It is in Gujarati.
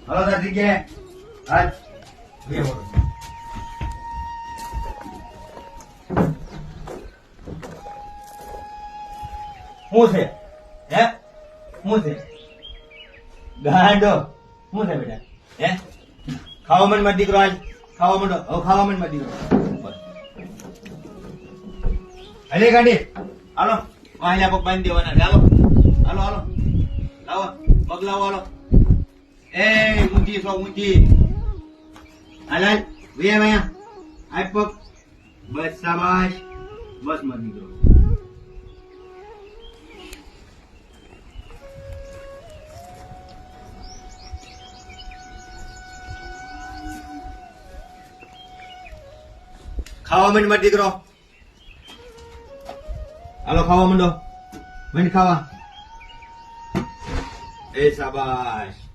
હાલો તાર જગ્યાએ હાલ બે બોલો શું છે હે શું છે ગાંડો શું છે બેટા હે ખાવા મન માં દીકરો આજ ખાવા માંડો હવે ખાવા મન માં દીકરો હલે ગાંડી હાલો વાહિલા પગ બાંધી દેવાના હાલો હાલો હાલો લાવો પગ લાવો હાલો એ ઊંચી સો ઊંચી હાલ હાલ વે ભૈયા આજ પગ બસ શાબાશ બસ મત દીકરો ખાવા માંડ માર દીકરો હાલો ખાવા માંડો માંડ ખાવા એ શાબાશ